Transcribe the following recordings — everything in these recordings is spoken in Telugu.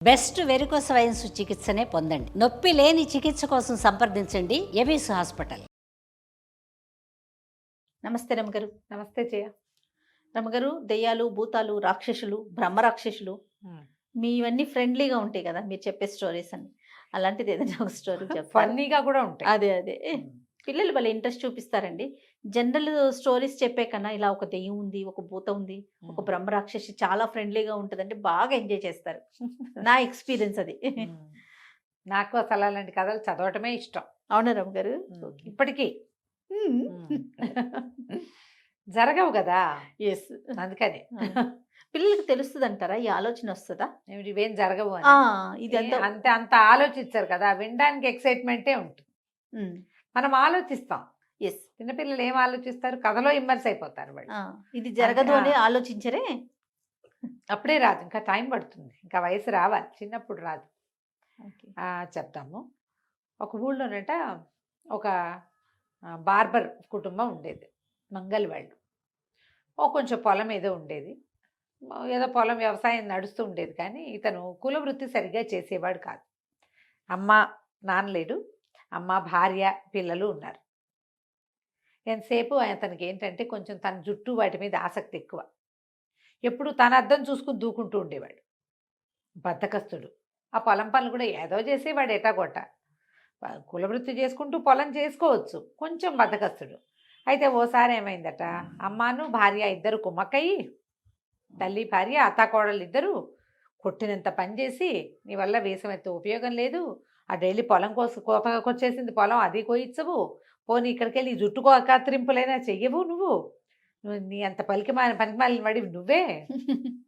బెస్ట్ వెరికోస్ వెయిన్స్ చికిత్సనే పొందండి. నొప్పి లేని చికిత్స కోసం సంప్రదించండి ఎవిస్ హాస్పిటల్. నమస్తే రమగారు. నమస్తే జయ. రమగారు, దెయ్యాలు, భూతాలు, రాక్షసులు, బ్రహ్మరాక్షసులు మీ ఇవన్నీ ఫ్రెండ్లీగా ఉంటాయి కదా, మీరు చెప్పే స్టోరీస్ అన్ని. అలాంటిది ఏదైనా ఒక స్టోరీ చెప్పాలి. ఫన్నీగా కూడా ఉంటాయి. అదే పిల్లలు వాళ్ళ ఇంట్రెస్ట్ చూపిస్తారండి. జనరల్ స్టోరీస్ చెప్పే కన్నా ఇలా ఒక దెయ్యం ఉంది, ఒక భూతం ఉంది, ఒక బ్రహ్మరాక్షసి చాలా ఫ్రెండ్లీగా ఉంటుందంటే బాగా ఎంజాయ్ చేస్తారు. నా ఎక్స్పీరియన్స్ అది. నాకు అసలు అలాంటి కథలు చదవటమే ఇష్టం. అవునా రమ్ గారు? ఇప్పటికీ జరగవు కదా, ఎస్. అందుకని పిల్లలకి తెలుస్తుంది అంటారా? ఈ ఆలోచన వస్తుందా ఏమిటి ఇవేం జరగవు అని? ఇది అంత అంత ఆలోచించారు కదా, వినడానికి ఎక్సైట్మెంటే ఉంటుంది. మనం ఆలోచిస్తాం. ఎస్. చిన్నపిల్లలు ఏం ఆలోచిస్తారు? కథలో ఇమ్మర్స్ అయిపోతారు వాళ్ళు. ఇది జరగదు అని ఆలోచించరే. అప్పుడే రాదు, ఇంకా టైం పడుతుంది, ఇంకా వయసు రావాలి, చిన్నప్పుడు రాదు. చెప్తాము. ఒక ఊళ్ళోనట ఒక బార్బర్ కుటుంబం ఉండేది, మంగళ వాళ్ళు. కొంచెం పొలం ఏదో ఉండేది, ఏదో పొలం వ్యవసాయం నడుస్తూ ఉండేది. కానీ ఇతను కుల వృత్తి సరిగ్గా చేసేవాడు కాదు. అమ్మ నాన్న లేడు, అమ్మ భార్య పిల్లలు ఉన్నారు. ఎంతసేపు అతనికి ఏంటంటే కొంచెం తన జుట్టు వాటి మీద ఆసక్తి ఎక్కువ. ఎప్పుడు తన అద్దం చూసుకుని దూకుంటూ ఉండేవాడు, బద్ధకస్తుడు. ఆ పొలం పనులు కూడా ఏదో చేసేవాడు, ఎటాగొట్ట. కులవృత్తి చేసుకుంటూ పొలం చేసుకోవచ్చు, కొంచెం బద్ధకస్తుడు. అయితే ఓసారి ఏమైందట, అమ్మాను భార్య ఇద్దరు కుమ్మక్కయ్యి, తల్లి భార్య అత్తాకోడళ్ళు ఇద్దరు కొట్టినంత పని చేసి, నీ వల్ల వేసం ఎత్తు ఉపయోగం లేదు, ఆ డైలీ పొలం కోతకొచ్చేసింది పొలం, అది కోయించవు, పోనీ ఇక్కడికి వెళ్ళి జుట్టు కత్తిరింపులైనా చెయ్యవు, నువ్వు నీ అంత పనికిమాలిన వాడి నువ్వే,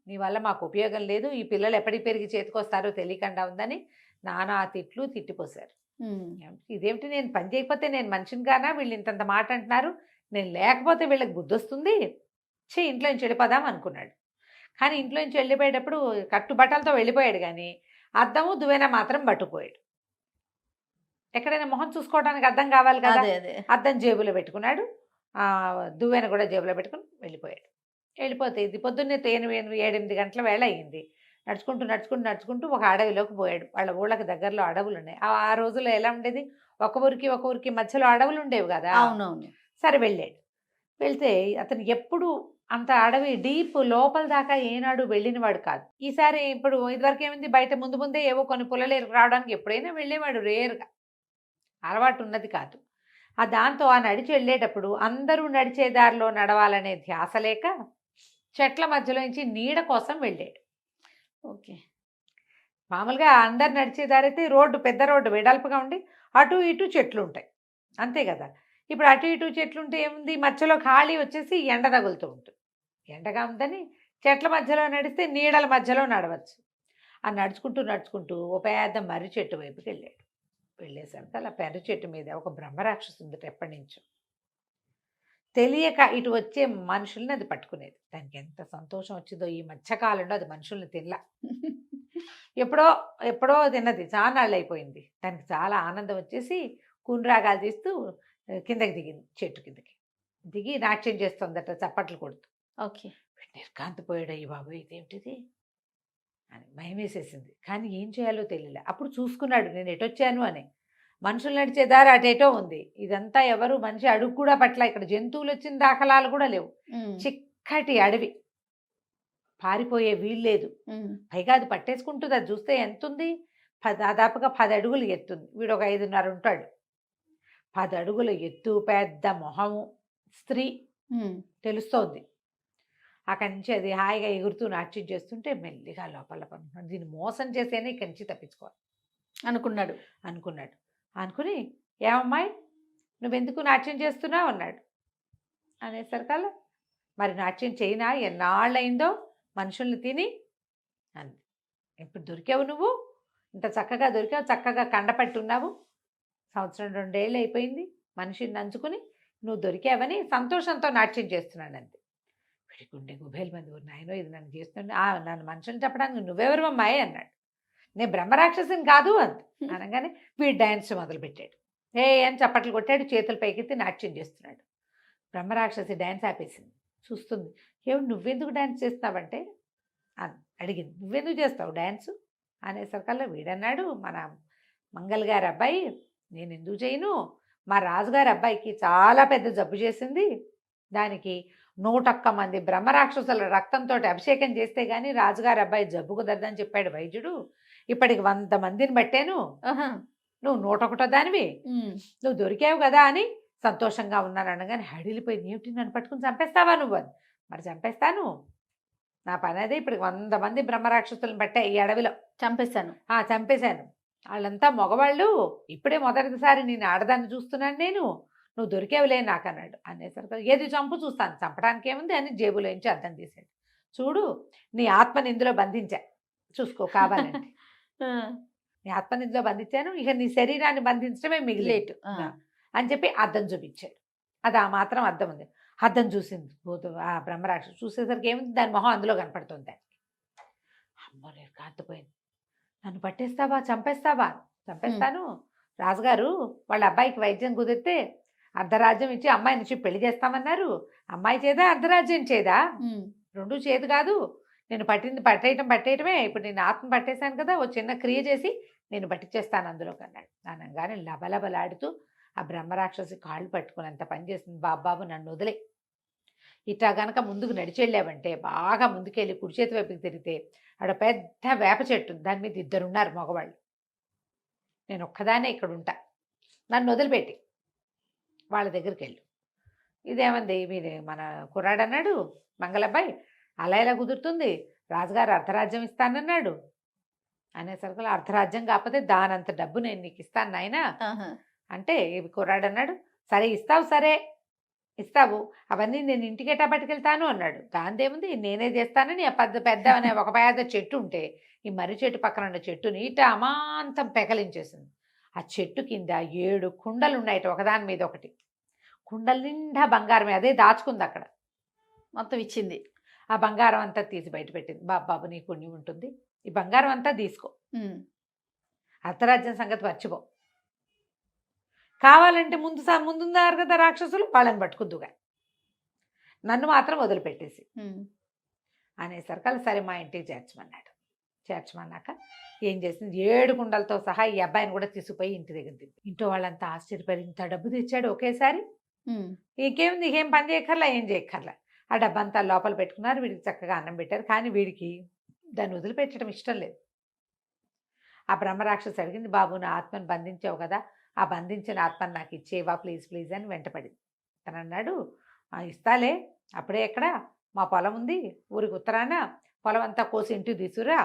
నీ వల్ల మాకు ఉపయోగం లేదు, ఈ పిల్లలు ఎప్పటికి పెరిగి చేతికొస్తారో తెలియకుండా ఉందని నానా తిట్లు తిట్టిపోశారు. ఇదేమిటి, నేను పని చేయకపోతే నేను మనిషిని కానా, వీళ్ళు ఇంతంత మాట అంటున్నారు, నేను లేకపోతే వీళ్ళకి బుద్ధి వస్తుంది, ఇంట్లో నుంచి వెళ్ళిపోదాం అనుకున్నాడు. కానీ ఇంట్లో నుంచి వెళ్ళిపోయేటప్పుడు కట్టుబట్టలతో వెళ్ళిపోయాడు, కానీ అద్దము దువ్వెన మాత్రం పట్టుకుపోయాడు. ఎక్కడైనా మొహం చూసుకోవడానికి అద్దం కావాలి కదా, అద్దం జేబులో పెట్టుకున్నాడు, దువ్వెన కూడా జేబులో పెట్టుకుని వెళ్ళిపోయాడు. వెళ్ళిపోతే ఇది పొద్దున్నే 7-8 గంటల వేళ అయ్యింది. నడుచుకుంటూ ఒక అడవిలోకి పోయాడు. వాళ్ళ ఊళ్ళకి దగ్గరలో అడవులు ఉన్నాయి. ఆ రోజుల్లో ఎలా ఉండేది, ఒక ఊరికి మధ్యలో అడవులు ఉండేవి కదా. అవునవును. సరే వెళ్ళాడు. వెళ్తే అతను ఎప్పుడు అంత అడవి డీప్ లోపల దాకా ఏనాడు వెళ్ళినవాడు కాదు. ఈసారి ఇప్పుడు ఇదివరకు ఏమైంది, బయట ముందే ఏవో కొన్ని పుల్లలు రావడానికి ఎప్పుడైనా వెళ్ళేవాడు, రేరుగా, అలవాటు ఉన్నది కాదు. దాంతో నడిచి వెళ్ళేటప్పుడు అందరూ నడిచే దారిలో నడవాలనే ధ్యాస లేక చెట్ల మధ్యలో నుంచి నీడ కోసం వెళ్ళాడు. ఓకే. మామూలుగా అందరు నడిచే దారి అయితే రోడ్డు, పెద్ద రోడ్డు వెడల్పుగా ఉండి అటు ఇటు చెట్లు ఉంటాయి, అంతే కదా. ఇప్పుడు అటు ఇటు చెట్లు ఉంటే ఏముంది, మధ్యలో ఖాళీ వచ్చేసి ఎండ తగులుతూ ఉంటుంది. ఎండగా ఉందని చెట్ల మధ్యలో నడిస్తే నీడల మధ్యలో నడవచ్చు. నడుచుకుంటూ ఓ పెద్ద మర్రి చెట్టు వైపుకి వెళ్ళాడు. వెళ్ళేసరికి అలా పెర్రి చెట్టు మీద ఒక బ్రహ్మరాక్షసు ఉందట, ఎప్పటి నుంచో తెలియక ఇటు వచ్చే మనుషుల్ని అది పట్టుకునేది. దానికి ఎంత సంతోషం వచ్చిందో, ఈ మధ్యకాలంలో అది మనుషుల్ని తినలా, ఎప్పుడో తిన్నది, చాలాళ్ళు అయిపోయింది. దానికి చాలా ఆనందం వచ్చేసి కూనరాగాలు తీస్తూ కిందకి దిగింది, చెట్టు కిందకి దిగి నాట్యం చేస్తుందట, చప్పట్లు కొడుతూ. ఓకే. నిర్కాంతపోయాడు, అయ్యి బాబు ఇదేమిటిది అని భయం వేసేసింది. కానీ ఏం చేయాలో తెలియలే. అప్పుడు చూసుకున్నాడు, నేను ఎటొచ్చాను అని. మనుషులు నడిచే దారి అటేటో ఉంది, ఇదంతా ఎవరు మనిషి అడుగు కూడా పట్ల, ఇక్కడ జంతువులు వచ్చిన దాఖలాలు కూడా లేవు, చిక్కటి అడవి, పారిపోయే వీల్లేదు. పైగా అది పట్టేసుకుంటుంది, అది చూస్తే ఎంత ఉంది, దాదాపుగా 10 అడుగులు ఎత్తుంది. వీడు ఒక 5.5 ఉంటాడు. 10 అడుగుల ఎత్తు, పెద్ద మొహము, స్త్రీ తెలుస్తోంది. అక్కడి నుంచి అది హాయిగా ఎగురుతూ నాట్యం చేస్తుంటే మెల్లిగా లోపల పనుకున్నాడు. దీన్ని మోసం చేసేనే ఇక్కడి నుంచి తప్పించుకోవాలి అనుకున్నాడు. అనుకుని, ఏమమ్మాయి నువ్వెందుకు నాట్యం చేస్తున్నావు అన్నాడు. అనేసరికల్లా, మరి నాట్యం చేయనా, ఎన్నాళ్ళయిందో మనుషుల్ని తిని అంది. ఇప్పుడు దొరికావు నువ్వు, ఇంత చక్కగా దొరికావు, చక్కగా కండపట్టి ఉన్నావు, 1-2 ఏళ్ళు అయిపోయింది మనిషిని నంచుకుని, నువ్వు దొరికావని సంతోషంతో నాట్యం చేస్తున్నానంది. వీడి గుండె గుబేలు మంది, నాయనో ఇది నన్ను చేస్తుండే, నన్ను మనుషులు చెప్పడానికి నువ్వెవరు అమ్మాయి అన్నాడు. నేను బ్రహ్మరాక్షసిని కాదు అంది. అనగానే వీడు డ్యాన్స్ మొదలుపెట్టాడు. అని చప్పట్లు కొట్టాడు, చేతులు పైకెత్తి నాట్యం చేస్తున్నాడు. బ్రహ్మరాక్షసి డ్యాన్స్ ఆపేసింది, చూస్తుంది. ఏమి నువ్వెందుకు డ్యాన్స్ చేస్తావంటే అడిగింది. నువ్వెందుకు చేస్తావు డ్యాన్సు అనేసరికల్లా వీడన్నాడు, మన మంగళ గారి అబ్బాయి, నేను ఎందుకు చేయను, మా రాజుగారి అబ్బాయికి చాలా పెద్ద జబ్బు చేసింది, దానికి 101 మంది బ్రహ్మరాక్షసుల రక్తంతో అభిషేకం చేస్తే గానీ రాజుగారి అబ్బాయి జబ్బు కుదరదని చెప్పాడు వైద్యుడు. ఇప్పటికి 100 మందిని పట్టాను, ఆహా. నువ్వు 101 దానివి, ఉమ్. నువ్వు దొరికావు కదా అని సంతోషంగా ఉన్నాను అనగానే హడిలిపోయి, ఏమిటి నన్ను పట్టుకుని చంపేస్తావా నువ్వు అని. మరి చంపేస్తాను, నా పని అదే, ఇప్పటికి 100 మంది బ్రహ్మరాక్షసులను పట్టా ఈ అడవిలో, చంపేశాను. చంపేశాను, వాళ్ళంతా మగవాళ్ళు, ఇప్పుడే మొదటిసారి నేను ఆడదాన్ని చూస్తున్నాను నేను, నువ్వు దొరికేవులే నాకు అన్నాడు. అనేసరికి ఏది చంపు చూస్తాను, చంపడానికి ఏముంది అని జేబులోంచి అర్థం తీశాడు. చూడు, నీ ఆత్మని ఇందులో బంధించా, చూసుకో కావాలంటే, ఆ, నీ ఆత్మని ఇందులో బంధించాను, ఇక నీ శరీరాన్ని బంధించడమే మిగిలేటు లేటు. అని చెప్పి అద్దం చూపించాడు. అది ఆ మాత్రం అద్దం ఉంది. అద్దం చూసింది ఆ బ్రహ్మరాక్షసు, చూసేసరికి ఏముంది, దాని మొహం అందులో కనపడుతుంది. అమ్మో, నేను కాకపోయింది, నన్ను పట్టేస్తావా, చంపేస్తావా, చంపేస్తాను, రాజుగారు వాళ్ళ అబ్బాయికి వైద్యం కుదిరితే అర్ధరాజ్యం ఇచ్చి అమ్మాయి నుంచి పెళ్లి చేస్తామన్నారు, అమ్మాయి చేదా అర్ధరాజ్యం చేదా, ఉమ్. రెండు చేదు కాదు, నేను పట్టేయటమే, ఇప్పుడు నేను ఆత్మ పట్టేశాను కదా, ఓ చిన్న క్రియ చేసి నేను పట్టించేస్తాను అందులో కన్నాడు. అనగానే లబలబలాడుతూ ఆ బ్రహ్మరాక్షసి కాళ్ళు పట్టుకుని అంత పని చేస్తుంది, బాబాబు నన్ను వదిలే, ఇట్లా గనక ముందుకు నడిచెళ్ళావంటే, బాగా ముందుకెళ్ళి కుడి చేతి వైపుకి తిరిగితే ఆడ పెద్ద వేప చెట్టు, దాని మీద 2 ఉన్నారు మగవాళ్ళు, నేను ఒక్కదానే ఇక్కడ ఉంటా, నన్ను వదిలిపెట్టి వాళ్ళ దగ్గరికి వెళ్ళు. ఇదేమంది, మీరు మన కుర్రాడు అన్నాడు మంగళబ్బాయి, అలా ఎలా కుదురుతుంది, రాజుగారు అర్ధరాజ్యం ఇస్తానన్నాడు, అనేసరికి అర్ధరాజ్యం కాకపోతే దానంత డబ్బు నేను నీకు ఇస్తాను నాయనా ఆహా. అంటే, కుర్రాడు అన్నాడు, సరే ఇస్తావు, సరే ఇస్తావు, అవన్నీ నేను ఇంటికెట్టా పట్టుకెళ్తాను అన్నాడు. దాందేముంది, నేనే చేస్తానని ఆ పెద్ద అనే ఒక పెద్ద చెట్టు ఉంటే, ఈ మర్రి చెట్టు పక్కన ఉన్న చెట్టుని ఇట అమాంతం పెకలించేసింది. ఆ చెట్టు కింద 7 కుండలు ఉన్నాయట, ఒకదాని మీద ఒకటి, కుండల నిండా బంగారమే, అదే దాచుకుంది అక్కడ, మొత్తం ఇచ్చింది. ఆ బంగారం అంతా తీసి బయట పెట్టింది. బాబాబు నీ పుణ్యం ఉంటుంది, ఈ బంగారం అంతా తీసుకో, ఉమ్. అర్ధరాజ్యం సంగతి మర్చిపో, కావాలంటే ముందున్నారు కదా రాక్షసులు, వాళ్ళని పట్టుకుందుగా, నన్ను మాత్రం వదిలిపెట్టేసి ఉమ్. అనేసరికి సరే మా ఇంటికి చేర్చమన్నాడు. చేర్చమన్నాక ఏం చేసింది, 7 కుండలతో సహా ఈ అబ్బాయిని కూడా తీసుకుపోయి ఇంటి దగ్గర దింపి, ఇంట్లో వాళ్ళంతా ఆశ్చర్యపడి, ఇంత డబ్బు తెచ్చాడు ఒకేసారి, ఉమ్. ఇంకేముంది, ఏం పని చేయక్కర్లా, ఏం చేయక్కర్లా, ఆ డబ్బంతా లోపల పెట్టుకున్నారు, వీడికి చక్కగా అన్నం పెట్టారు. కానీ వీడికి దాన్ని వదిలిపెట్టడం ఇష్టం లేదు. ఆ బ్రహ్మరాక్షసు అడిగింది, బాబు నా ఆత్మను బంధించావు కదా, ఆ బంధించిన ఆత్మను నాకు ఇచ్చేవా ప్లీజ్ ప్లీజ్ అని వెంటపడింది. తను అన్నాడు, ఇస్తాలే, అప్పుడే ఎక్కడ, మా పొలం ఉంది ఊరికి ఉత్తరాన, పొలం అంతా కోసి ఇంటికి తీసుకురా,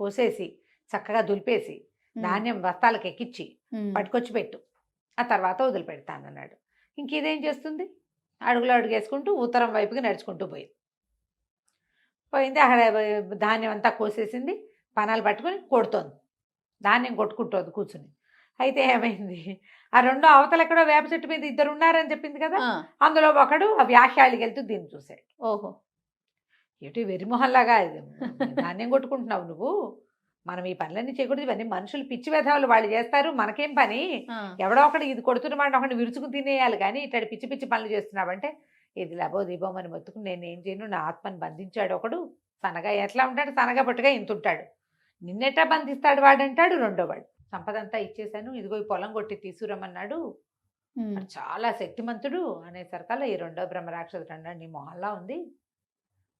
కోసేసి చక్కగా దులిపేసి ధాన్యం బస్తాలకు ఎక్కించి పట్టుకొచ్చి పెట్టు, ఆ తర్వాత వదిలిపెడతానన్నాడు. ఇంక ఇదేం చేస్తుంది, అడుగులు అడుగేసుకుంటూ ఉత్తరం వైపుకి నడుచుకుంటూ పోయింది. అక్కడ ధాన్యం అంతా కోసేసింది, పనాలు పట్టుకొని కొడుతోంది, ధాన్యం కొట్టుకుంటోంది కూర్చుని. అయితే ఏమైంది, ఆ 2 అవతల ఎక్కడో వేప చెట్టు మీద 2 ఉన్నారని చెప్పింది కదా, అందులో ఒకడు ఆ వ్యాఖ్యాళ్ళకి వెళ్తూ దీన్ని చూశాడు. ఓహో, ఏమిటి వెరిమొహల్లాగా ధాన్యం కొట్టుకుంటున్నావు నువ్వు, మనం ఈ పనులన్నీ చేయకూడదు, ఇవన్నీ మనుషులు పిచ్చి వెధవలు, వాళ్ళు చేస్తారు, మనకేం పని, ఎవడో ఒకటి ఇది కొడుతున్నమాట ఒకటి విరుచుకుని తినేయాలి, కానీ ఇట్లాంటి పిచ్చి పిచ్చి పనులు చేస్తున్నావంటే, ఇది లబో దీపమని మొత్తుకుని నేనేం చేయను, నా ఆత్మని బంధించాడు ఒకడు, సనగా ఎట్లా ఉంటాడు, సనగా పట్టుగా ఇంత ఉంటాడు, నిన్నెట్టా బంధిస్తాడు వాడంటాడు. రెండోవాడు, సంపదంతా ఇచ్చేశాను, ఇదిగో ఈ పొలం కొట్టి తీసుకురమ్మన్నాడు, చాలా శక్తిమంతుడు అనేసరికల్లా ఈ 2వ బ్రహ్మరాక్షసుడు అన్నాడు, నీ మొహల్లా ఉంది,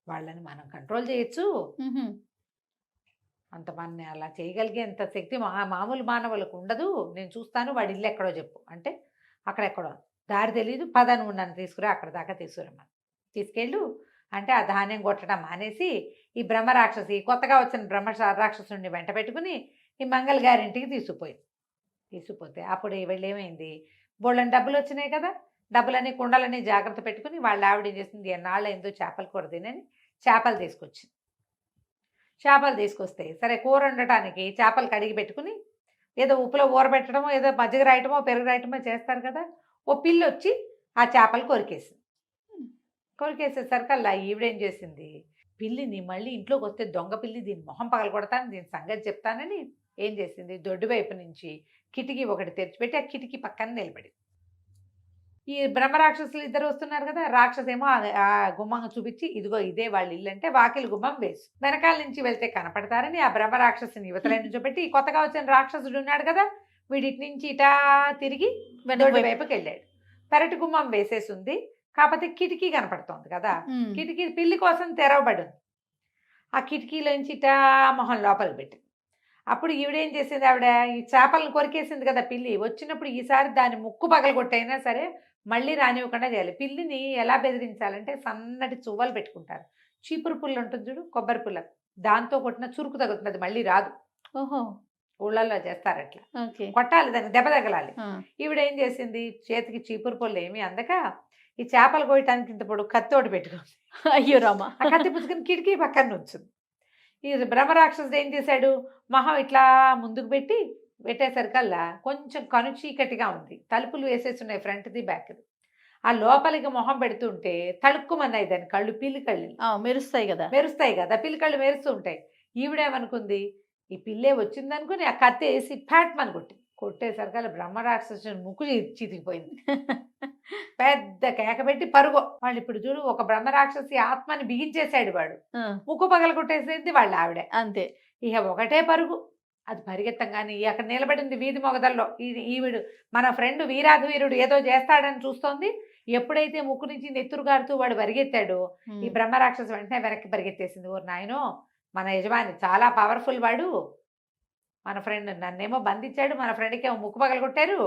వాళ్ళని మనం కంట్రోల్ చేయొచ్చు, అంత మన అలా చేయగలిగేంత శక్తి మామూలు మానవులకు ఉండదు, నేను చూస్తాను, వాడి ఇల్లు ఎక్కడో చెప్పు అంటే, అక్కడెక్కడో దారి తెలీదు, పద నువ్వు నన్ను తీసుకురా, అక్కడ దాకా తీసుకురమ్మని తీసుకెళ్ళు అంటే, ఆ ధాన్యం కొట్టడం మానేసి ఈ బ్రహ్మరాక్షసి, కొత్తగా వచ్చిన బ్రహ్మరాక్షసుని వెంట పెట్టుకుని ఈ మంగళ గారింటికి తీసుకుపోతే అప్పుడు వీళ్ళు ఏమైంది, బోళ్ళని డబ్బులు వచ్చినాయి కదా, డబ్బులని కుండలని జాగ్రత్త పెట్టుకుని వాళ్ళ ఆవిడ ఏం చేసింది, ఎన్నాళ్ళు ఏందో చేపల కూర తినని చేపలు తీసుకొచ్చింది. చేపలు తీసుకొస్తే సరే కూర వండటానికి చేపలు కడిగి పెట్టుకుని, ఏదో ఉప్పులో ఊరబెట్టడమో ఏదో మజ్జిగ రాయటమో పెరుగు రాయటమో చేస్తారు కదా, ఓ పిల్లి వచ్చి ఆ చేపలు కొరికేసేసరికల్లా ఈవిడేం చేసింది, పిల్లిని మళ్ళీ ఇంట్లోకి వస్తే దొంగ పిల్లి, దీని మొహం పగలగొడతాను, దీని సంగతి చెప్తానని ఏం చేసింది, దొడ్డు వైపు నుంచి కిటికీ ఒకటి తెరిచిపెట్టి ఆ కిటికీ పక్కన నిలబడింది. ఈ బ్రహ్మరాక్షసులు ఇద్దరు వస్తున్నారు కదా, రాక్షసేమో ఆ గుమ్మం చూపించి ఇదిగో ఇదే వాళ్ళ ఇల్లు అంటే వాకిలి గుమ్మం వేసు. వెనకాల నుంచి వెళ్తే కనపడతారని ఆ బ్రహ్మరాక్షసుని యువతల నుంచి పెట్టి ఈ కొత్తగా వచ్చిన రాక్షసుడు ఉన్నాడు కదా, వీడిటి నుంచి ఇటా తిరిగి దొడ్డి వైపుకి వెళ్ళాడు. పెరటి గుమ్మం వేసేసి ఉంది, కాకపోతే కిటికీ కనపడుతోంది కదా, కిటికీ పిల్లి కోసం తెరవబడి ఉంది. ఆ కిటికీలోంచి ఇటా మొహం లోపలికి పెట్టింది. అప్పుడు ఈవిడేం చేసింది, ఆవిడ ఈ చేపలను కొరికేసింది కదా పిల్లి, వచ్చినప్పుడు ఈసారి దాని ముక్కు పగలగొట్టైనా సరే మళ్ళీ రానివ్వకుండా చేయాలి. పిల్లిని ఎలా బెదిరించాలంటే సన్నటి చువ్వలు పెట్టుకుంటారు. చీపురు పుల్ల ఉంటుంది చూడు, కొబ్బరి పుల్ల, దాంతో కొట్టిన చురుకు తగులుతుంది, అది మళ్ళీ రాదు. ఓహో, ఊళ్ళల్లో చేస్తారు అట్లా, ఓకే. కొట్టాలి, దానికి దెబ్బ తగలాలి. ఈవిడేం చేసింది, చేతికి చీపురు పుల్ల ఏమి అందక ఈ చేపలు కోయటానికి ఇంత పొడు కత్తోటి పెట్టుకుంది. అయ్యో రామ. ఆ కత్తి పుచ్చుకుని కిటికీ పక్కన ఉంచుంది. ఈ బ్రహ్మరాక్షసుడు ఏం చేశాడు, మొహం ఇట్లా ముందుకు పెట్టేసరికల్లా కొంచెం కను చీకటిగా ఉంది, తలుపులు వేసేస్తున్నాయి ఫ్రంట్ది బ్యాక్ది. ఆ లోపలికి మొహం పెడుతుంటే తళుక్కుమన్నాయి దాని కళ్ళు, పిల్లి కళ్ళు మెరుస్తాయి కదా, పిల్లి కళ్ళు మెరుస్తూ ఉంటాయి. ఈవిడేమనుకుంది, ఈ పిల్లే వచ్చిందనుకుని ఆ కత్తి వేసి ఫ్యాట్మని కొట్టేసరికల్లా బ్రహ్మరాక్షసుని ముక్కు చితికిపోయింది. పెద్ద కేక పెట్టి పరుగు. వాళ్ళు ఇప్పుడు చూడు, ఒక బ్రహ్మరాక్షసి ఆత్మని బిగించేశాడు వాడు, ముక్కు పగల కొట్టేసేది వాళ్ళ ఆవిడ. అంతే, ఇక ఒకటే పరుగు. అది పరిగెత్తంగానే అక్కడ నిలబడింది వీధి మొగదల్లో. ఈవిడు మన ఫ్రెండ్ వీరాధవీరుడు ఏదో చేస్తాడని చూస్తోంది. ఎప్పుడైతే ముక్కు నుంచి నెత్తురు గారుతూ వాడు పరిగెత్తాడో ఈ బ్రహ్మరాక్షసు వెంటనే వెనక్కి పరిగెత్తేసింది. ఓ నాయనో, మన యజమాని చాలా పవర్ఫుల్ వాడు, మన ఫ్రెండ్ నన్నేమో బంధించాడు, మన ఫ్రెండ్కి ఏమో ముక్కు పగల కొట్టారు,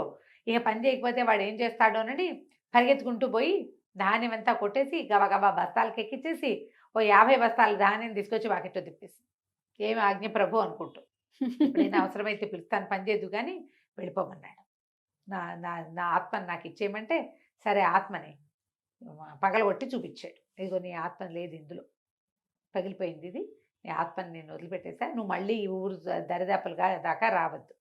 ఇక పని చేయకపోతే వాడు ఏం చేస్తాడో అని పరిగెత్తుకుంటూ పోయి ధాన్యం అంతా కొట్టేసి గబగబా బస్తాలకు ఎక్కించేసి ఓ 50 బస్తాల ధాన్యం తీసుకొచ్చి వాకిట్లో తిప్పేసి, ఏమి ఆజ్ఞ ప్రభు అనుకుంటూ, ఎప్పుడైనా అవసరమైతే పిలుస్తాను పని చేయదు కానీ వెళ్ళిపోమన్నాడు. నా ఆత్మని నాకు ఇచ్చేయమంటే సరే ఆత్మని పగలగొట్టి చూపించాడు. ఇదిగో నీ ఆత్మ లేదు ఇందులో, పగిలిపోయింది ఇది, నీ ఆత్మని నేను వదిలిపెట్టేసా, నువ్వు మళ్ళీ ఈ ఊరు దరిదాపులుగా దాకా రావద్దు,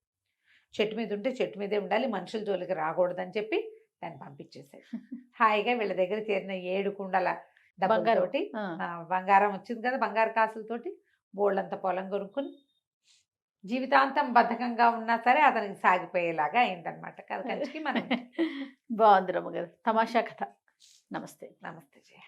చెట్టు మీద ఉంటే చెట్టు మీదే ఉండాలి, మనుషుల జోలికి రాకూడదని చెప్పి దాన్ని పంపించేసాడు. హాయిగా వీళ్ళ దగ్గర చేరిన 7 కుండల డబ్బంతోటి బంగారం వచ్చింది కదా, బంగారు కాసులతోటి బోళ్ళంత పొలం కొనుక్కుని జీవితాంతం బద్ధకంగా ఉన్నా సరే అతనికి సాగిపోయేలాగా అయిందనమాట కథ కంచికి. మనం బాగుంది రమ్మగారు, తమాషా కథ. నమస్తే. నమస్తే జయ.